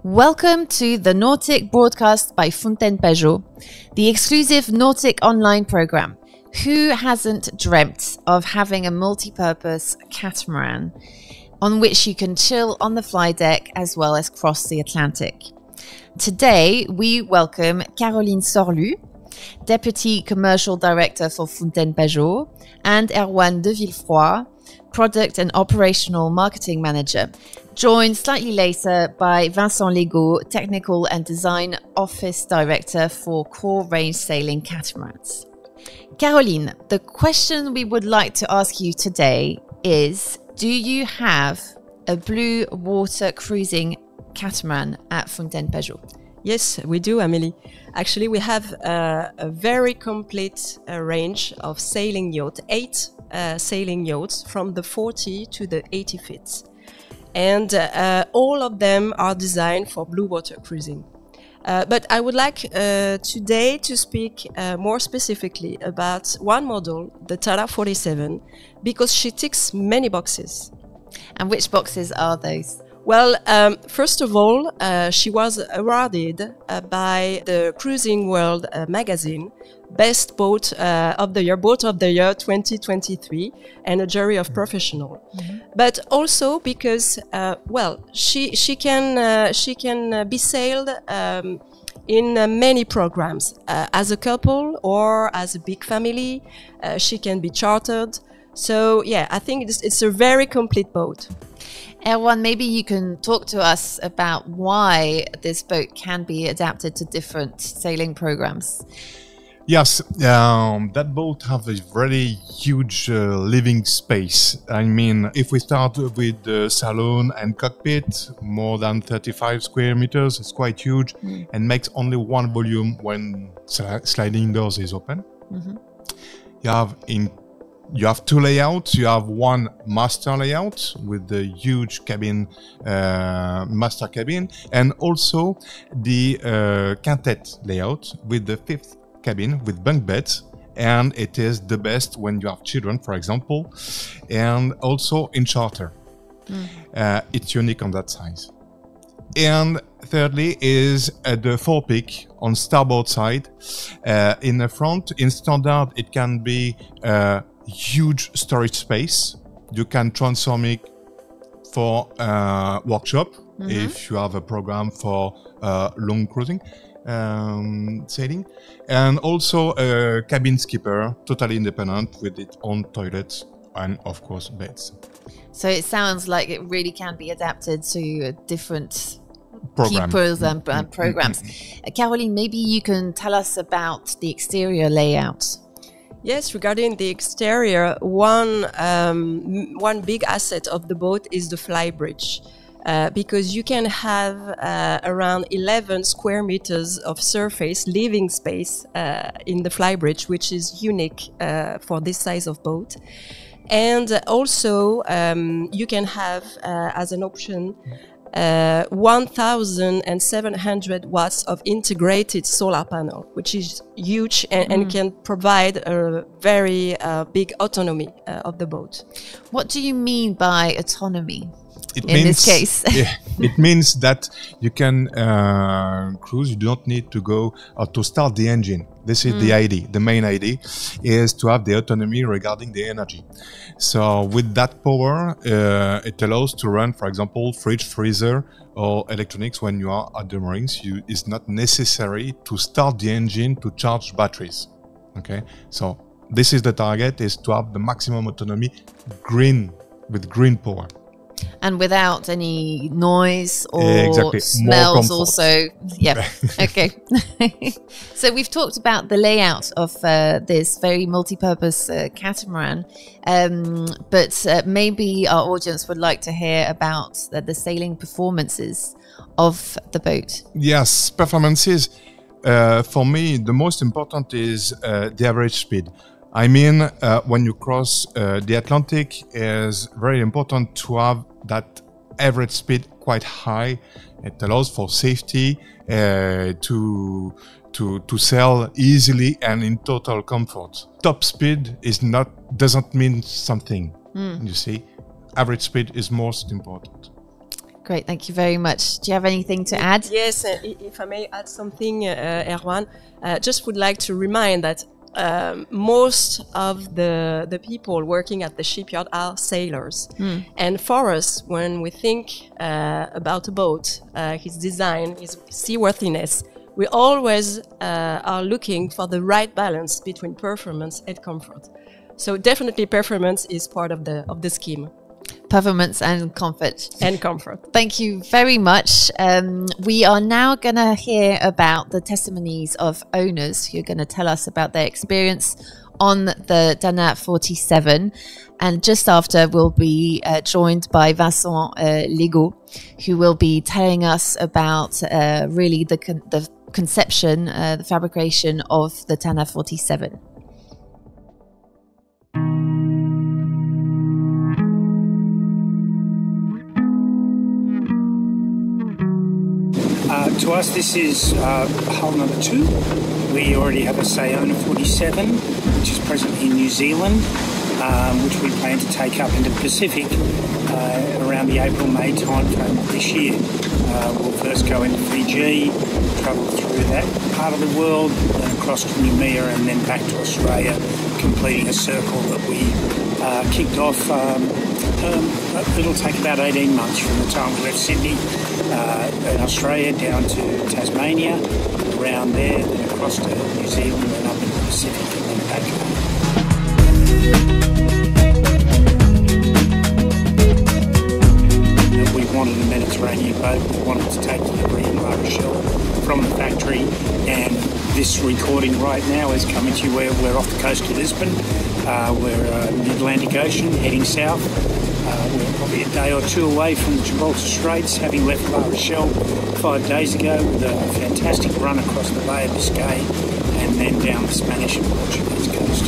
Welcome to the Nautic broadcast by Fontaine Pajot, the exclusive Nautic online program. Who hasn't dreamt of having a multi-purpose catamaran on which you can chill on the fly deck as well as cross the Atlantic? Today, we welcome Caroline Sorlu, Deputy Commercial Director for Fontaine Pajot, and Erwan de Villefroy, Product and Operational Marketing Manager, joined slightly later by Vincent Legault, Technical and Design Office Director for Core Range Sailing Catamarans. Caroline, the question we would like to ask you today is, do you have a blue water cruising catamaran at Fontaine Pajot? Yes, we do, Amélie. Actually, we have a very complete range of sailing yachts, 8 sailing yachts from the 40 to the 80 feet. And all of them are designed for blue water cruising. But I would like today to speak more specifically about one model, the Tara 47, because she ticks many boxes. And which boxes are those? Well, first of all, she was awarded by the Cruising World magazine Best Boat of the Year, Boat of the Year 2023, and a jury of professional. But also because, well, she can be sailed in many programs as a couple or as a big family. She can be chartered. So yeah, I think it's a very complete boat. Erwan, maybe you can talk to us about why this boat can be adapted to different sailing programs. Yes, that boat has a very huge living space. I mean, if we start with the salon and cockpit, more than 35 square meters, it's quite huge and makes only one volume when sliding doors is open. You have two layouts. You have one master layout with the huge cabin, master cabin, and also the quintet layout with the 5th cabin with bunk beds. And it is the best when you have children, for example, and also in charter. It's unique on that size. And thirdly is the forepeak on starboard side. In the front, in standard, it can be huge storage space. You can transform it for workshop if you have a program for long cruising sailing, and also a cabin skipper, totally independent with its own toilets and of course beds. So it sounds like it really can be adapted to different Program. keepers and programs. Caroline, maybe you can tell us about the exterior layout. Yes, regarding the exterior, one big asset of the boat is the fly bridge, because you can have around 11 square meters of surface living space in the fly bridge, which is unique for this size of boat. And also, you can have as an option 1,700 watts of integrated solar panel, which is huge and can provide a very big autonomy of the boat. What do you mean by autonomy It in this case? It means that you can cruise. You don't need to go to start the engine. This is the idea. The main idea is to have the autonomy regarding the energy. So with that power, it allows to run, for example, fridge, freezer, or electronics when you are at the moorings. It's not necessary to start the engine to charge batteries. Okay, so this is the target: is to have the maximum autonomy, with green power. And without any noise or Exactly. smells More also. Yeah, okay. So we've talked about the layout of this very multi-purpose catamaran, but maybe our audience would like to hear about the sailing performances of the boat. Yes, performances. For me, the most important is the average speed. I mean, when you cross the Atlantic, it's very important to have that average speed quite high. It allows for safety, to sail easily and in total comfort. Top speed doesn't mean something. You see, average speed is most important. Great, thank you very much. Do you have anything to add? Yes, if I may add something, Erwan, just would like to remind that most of the people working at the shipyard are sailors. And for us, when we think about a boat, its design, its seaworthiness, we always are looking for the right balance between performance and comfort. So definitely performance is part of the scheme. Performance and comfort. And comfort. Thank you very much. We are now going to hear about the testimonies of owners who are going to tell us about their experience on the Dana 47. And just after, we'll be joined by Vincent Legault, who will be telling us about really the conception, the fabrication of the Dana 47. To us, this is hull number 2. We already have a Sayona 47, which is present in New Zealand, which we plan to take up into the Pacific around the April-May timeframe of this year. We'll first go into Fiji, travel through that part of the world, then across to Noumea and then back to Australia, completing a circle that we kicked off. It'll take about 18 months from the time we left Sydney in Australia down to Tasmania, around there, then across to New Zealand and up into the Pacific and then back home. We wanted a Mediterranean boat. We wanted to take delivery in La Rochelle from the factory, and this recording right now is coming to you where we're off the coast of Lisbon. We're in the Atlantic Ocean heading south. We're probably a day or two away from the Gibraltar Straits, having left La Rochelle 5 days ago with a fantastic run across the Bay of Biscay and then down the Spanish and Portuguese coast.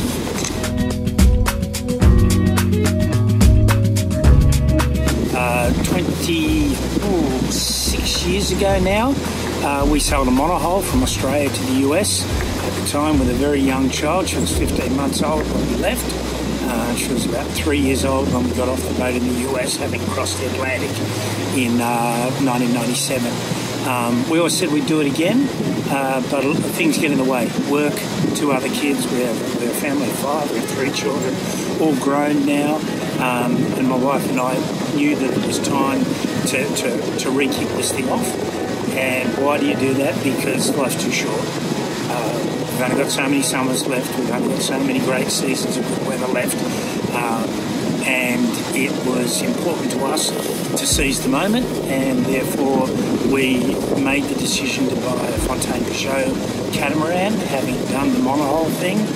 26 years ago now, we sailed a monohull from Australia to the US. At the time, with a very young child. She was 15 months old when we left. She was about 3 years old when we got off the boat in the US, having crossed the Atlantic in 1997. We always said we'd do it again, but things get in the way. Work, 2 other kids. We're a family of 5. We have 3 children, all grown now. And my wife and I knew that it was time to re-kick this thing off. And why do you do that? Because life's too short. We've only got so many summers left. We've only got so many great seasons of good weather left. And it was important to us to seize the moment, and therefore we made the decision to buy a Fountaine Pajot catamaran, having done the monohull thing,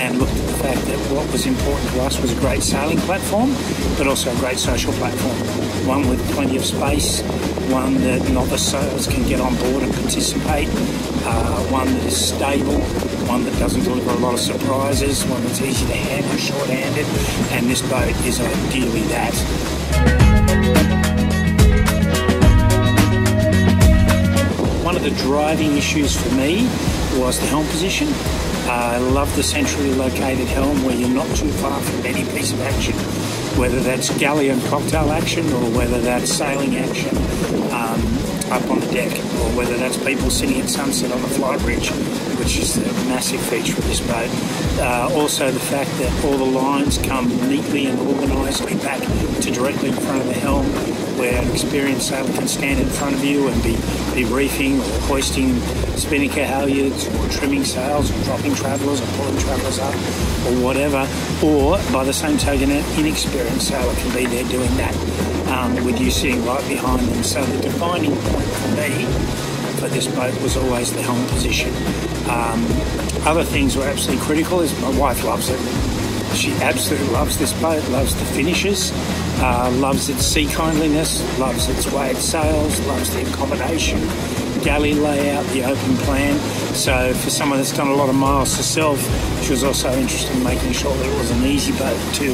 and looked at the fact that what was important to us was a great sailing platform, but also a great social platform. One with plenty of space, one that novice sailors can get on board and participate, one that is stable, one that doesn't deliver a lot of surprises, one that's easy to handle short-handed, and this boat is ideally that. One of the driving issues for me was the helm position. I love the centrally located helm where you're not too far from any piece of action, whether that's galley and cocktail action or whether that's sailing action up on the deck, or whether that's people sitting at sunset on the fly bridge, which is a massive feature of this boat. Also the fact that all the lines come neatly and organisedly back to directly in front of the helm, where an experienced sailor can stand in front of you and be reefing or hoisting spinnaker halyards or trimming sails or dropping travellers or pulling travellers up or whatever. Or, by the same token, an inexperienced sailor can be there doing that with you sitting right behind them. So the defining point for me for this boat was always the helm position. Other things were absolutely critical. Is my wife loves it. She absolutely loves this boat, loves the finishes, loves its sea kindliness, loves its way it sails, loves the accommodation, galley layout, the open plan. So for someone that's done a lot of miles herself, she was also interested in making sure that it was an easy boat to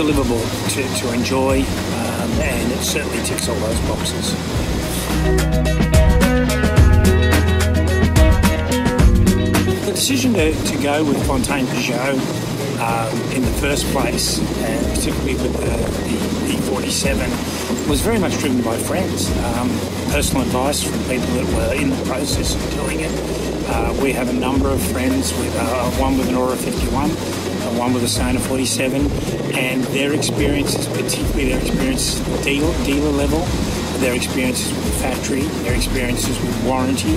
live aboard, to enjoy, and it certainly ticks all those boxes. The decision to go with Fountaine Pajot in the first place, particularly with the E47, was very much driven by friends. Personal advice from people that were in the process of doing it. We have a number of friends, with one with an Aura 51, one with a Sona 47, and their experiences, particularly their experiences at the dealer level, their experiences with the factory, their experiences with warranty,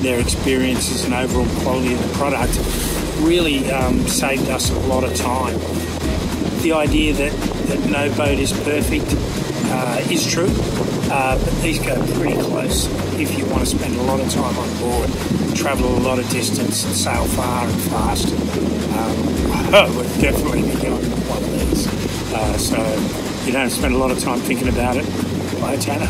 their experiences and overall quality of the product really saved us a lot of time. The idea that no boat is perfect is true, but these go pretty close if you want to spend a lot of time on board, travel a lot of distance and sail far and fast. I would definitely be going with one of these. So you don't spend a lot of time thinking about it. Buy a Tanner.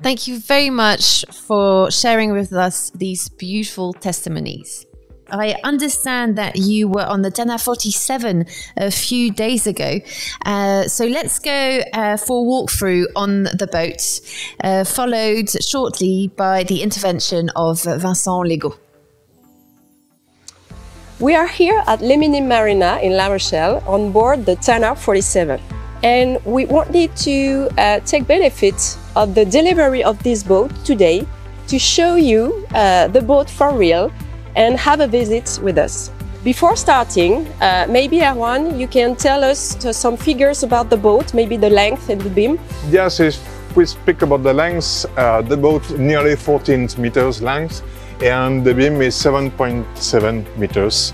Thank you very much for sharing with us these beautiful testimonies. I understand that you were on the Tanner 47 a few days ago. So let's go for a walkthrough on the boat, followed shortly by the intervention of Vincent Legault. We are here at Les Minimes Marina in La Rochelle on board the Tanner 47. And we wanted to take benefit of the delivery of this boat today to show you the boat for real and have a visit with us. Before starting, maybe Erwan, you can tell us some figures about the boat, maybe the length and the beam. Yes, if we speak about the length, the boat nearly 14 meters length and the beam is 7.7 meters.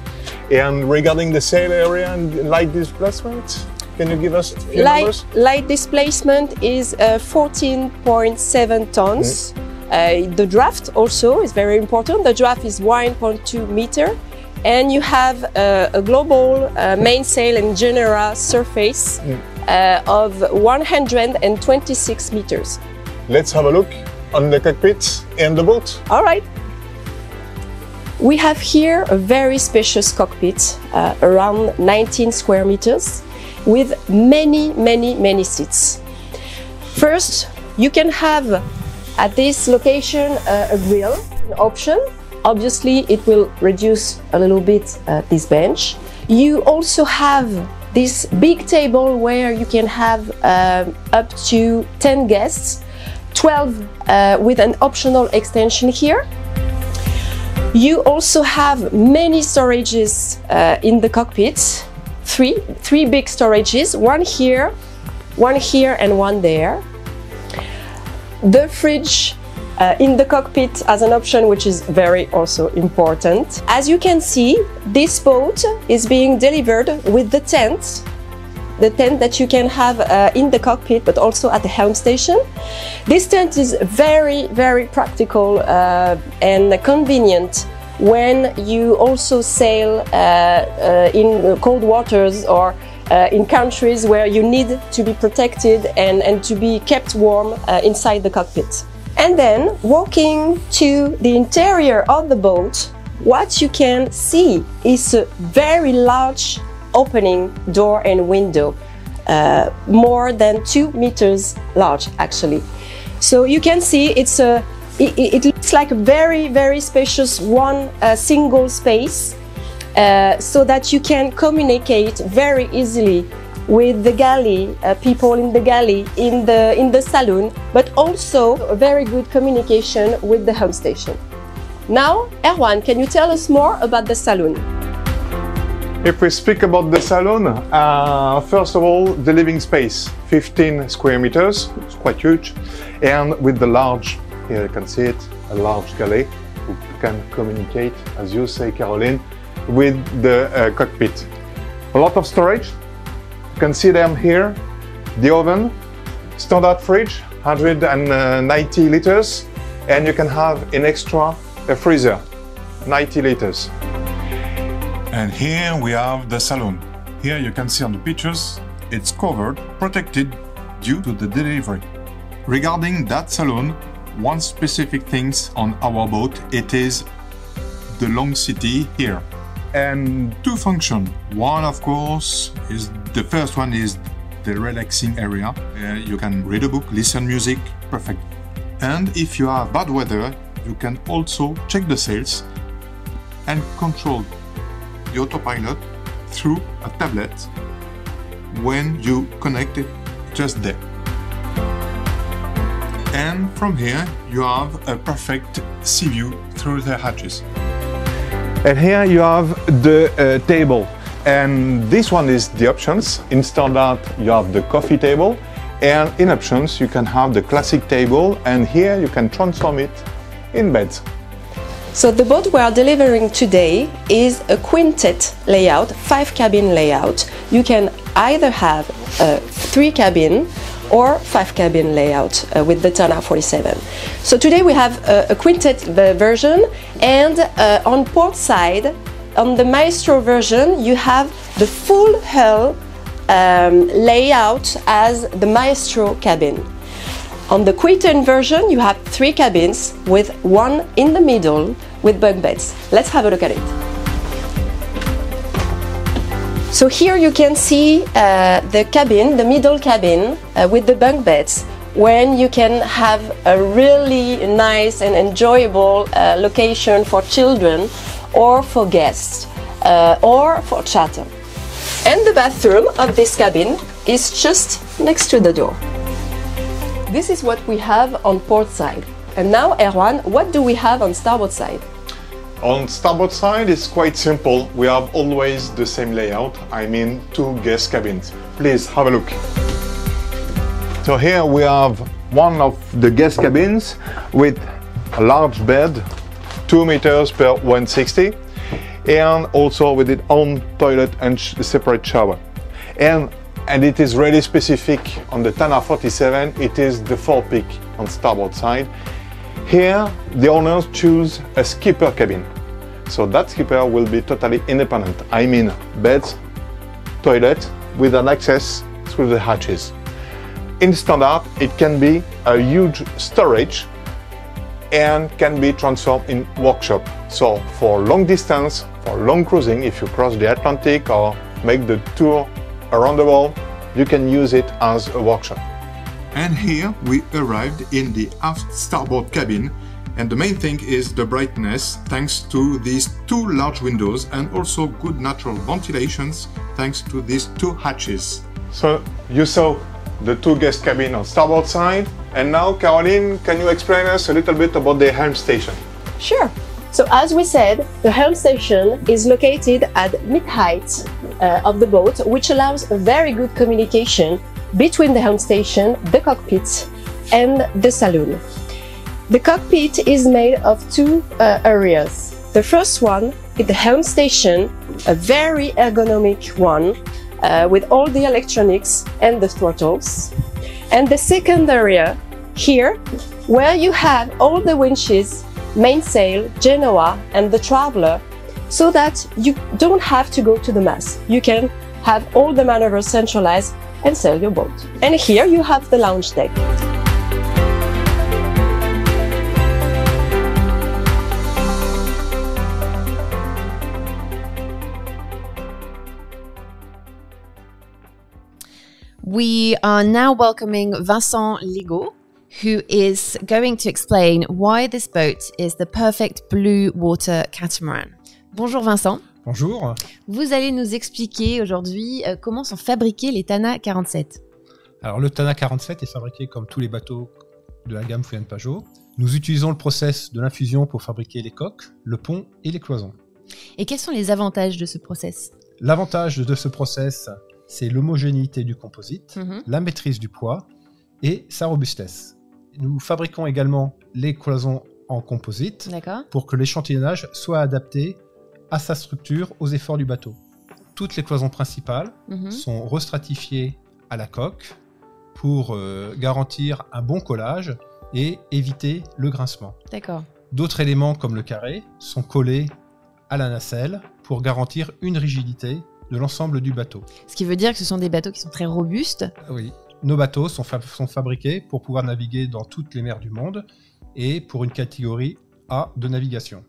And regarding the sail area and light displacement, can you give us a few numbers? Light displacement is 14.7 tons. The draft also is very important. The draft is 1.2 meter. And you have a global mainsail and genera surface of 126 meters. Let's have a look on the cockpit and the boat. All right. We have here a very spacious cockpit, around 19 square meters, with many seats. First, you can have at this location a grill, an option. Obviously, it will reduce a little bit this bench. You also have this big table where you can have up to 10 guests, 12 with an optional extension here. You also have many storages in the cockpit, three big storages, one here, and one there. The fridge in the cockpit as an option, which is very also important. As you can see, this boat is being delivered with the tent that you can have in the cockpit, but also at the helm station. This tent is very practical and convenient when you also sail in cold waters or in countries where you need to be protected and to be kept warm inside the cockpit. And then, walking to the interior of the boat, what you can see is a very large opening door and window, more than 2 meters large actually. So you can see it looks like a very spacious one single space, so that you can communicate very easily with the galley, people in the galley, in the saloon, but also a very good communication with the helm station. Now, Erwan, can you tell us more about the saloon? If we speak about the saloon, first of all, the living space, 15 square meters, it's quite huge, and with the large, here you can see it, a large galley who can communicate, as you say, Caroline, with the cockpit. A lot of storage, you can see them here, the oven, standard fridge, 190 liters, and you can have an extra freezer, 90 liters. And here we have the saloon. Here you can see on the pictures, it's covered, protected due to the delivery. Regarding that saloon, one specific thing on our boat, it is the long city here. And two functions. One, of course, is the first one is the relaxing area. You can read a book, listen music, perfect. And if you have bad weather, you can also check the sails and control the autopilot through a tablet when you connect it just there. And from here you have a perfect sea view through the hatches. And here you have the table. And this one is the options. In standard, you have the coffee table. And in options, you can have the classic table. And here you can transform it in beds. So the boat we are delivering today is a quintet layout, 5-cabin layout. You can either have a 3-cabin or 5-cabin layout with the Tana 47. So today we have a quintet version, and on port side, on the Maestro version, you have the full hull layout as the Maestro cabin. On the Quintet version, you have 3 cabins with 1 in the middle with bunk beds. Let's have a look at it. So here you can see the cabin, the middle cabin with the bunk beds, when you can have a really nice and enjoyable location for children or for guests or for chatter. And the bathroom of this cabin is just next to the door. This is what we have on port side. And now, Erwan, what do we have on starboard side? On starboard side, it's quite simple. We have always the same layout, I mean 2 guest cabins. Please have a look. So here we have one of the guest cabins with a large bed, 2 meters per 160, and also with its own toilet and separate shower. And it is really specific on the Tana 47, it is the forepeak on starboard side. Here, the owners choose a skipper cabin. So that skipper will be totally independent. I mean, beds, toilet, with an access through the hatches. In standard, it can be a huge storage and can be transformed in workshop. So for long distance, for long cruising, if you cross the Atlantic or make the tour around the world, you can use it as a workshop. And here we arrived in the aft starboard cabin, and the main thing is the brightness thanks to these 2 large windows and also good natural ventilations thanks to these 2 hatches. So you saw the 2 guest cabin on starboard side, and now Caroline, can you explain us a little bit about the helm station? Sure. So as we said, the helm station is located at mid-height of the boat, which allows a very good communication between the helm station, the cockpit, and the saloon. The cockpit is made of 2 areas. The first one is the helm station, a very ergonomic one, with all the electronics and the throttles. And the second area here, where you have all the winches, mainsail, Genoa, and the Traveller, so that you don't have to go to the mast. You can have all the maneuvers centralized and sail your boat. And here you have the lounge deck. We are now welcoming Vincent Ligaud, who is going to explain why this boat is the perfect blue water catamaran. Bonjour Vincent. Bonjour. Vous allez nous expliquer aujourd'hui comment sont fabriqués les Tana 47. Alors le Tana 47 est fabriqué comme tous les bateaux de la gamme Funen-Pajot. Nous utilisons le process de l'infusion pour fabriquer les coques, le pont et les cloisons. Et quels sont les avantages de ce process? L'avantage de ce process, c'est l'homogénéité du composite, la maîtrise du poids et sa robustesse. Nous fabriquons également les cloisons en composite pour que l'échantillonnage soit adapté à sa structure, aux efforts du bateau. Toutes les cloisons principales sont restratifiées à la coque pour garantir un bon collage et éviter le grincement. D'autres éléments comme le carré sont collés à la nacelle pour garantir une rigidité de l'ensemble du bateau. Ce qui veut dire que ce sont des bateaux qui sont très robustes. Oui, nos bateaux sont fabriqués pour pouvoir naviguer dans toutes les mers du monde et pour une catégorie A de navigation.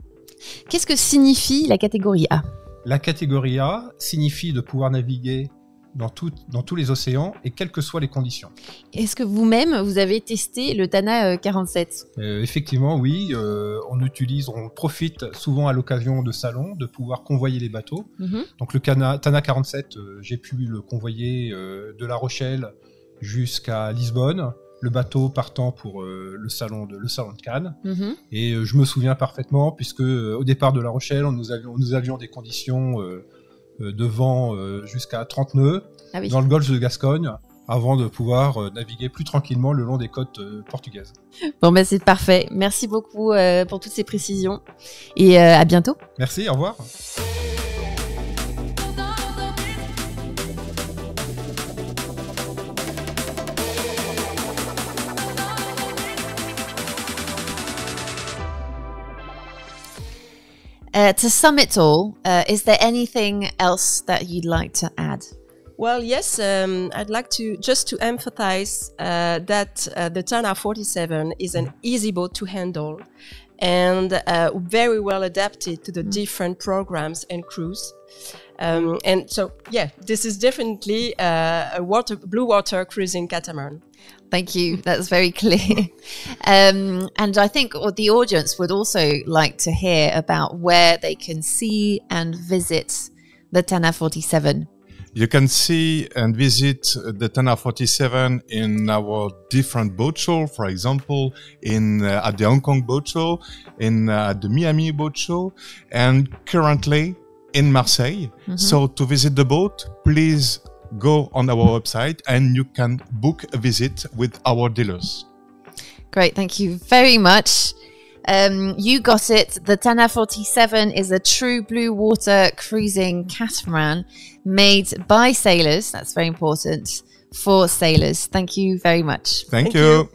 Qu'est-ce que signifie la catégorie A? La catégorie A signifie de pouvoir naviguer dans tous les océans et quelles que soient les conditions. Est-ce que vous-même, vous avez testé le Tana 47 ? Effectivement, oui. On profite souvent à l'occasion de salons de pouvoir convoyer les bateaux. Donc le Tana 47, j'ai pu le convoyer de La Rochelle jusqu'à Lisbonne. Le bateau partant pour le salon de Cannes. Et je me souviens parfaitement, puisque au départ de La Rochelle, nous avions des conditions de vent jusqu'à 30 nœuds dans le golfe de Gascogne, avant de pouvoir naviguer plus tranquillement le long des côtes portugaises. Bon, ben c'est parfait. Merci beaucoup pour toutes ces précisions. Et à bientôt. Merci, au revoir. To sum it all, is there anything else that you'd like to add? Well, yes, I'd like to emphasize that the Tana 47 is an easy boat to handle and very well adapted to the different programs and crews. And so, yeah, this is definitely a blue water cruising catamaran. Thank you. That's very clear. And I think the audience would also like to hear about where they can see and visit the Tana 47. You can see and visit the Tana 47 in our different boat show, for example, at the Hong Kong Boat Show, at the Miami Boat Show, and currently in Marseille. So to visit the boat, please go on our website and you can book a visit with our dealers. Great, thank you very much. You got it. The Tana 47 is a true blue water cruising catamaran made by sailors. That's very important, for sailors. Thank you very much. Thank you.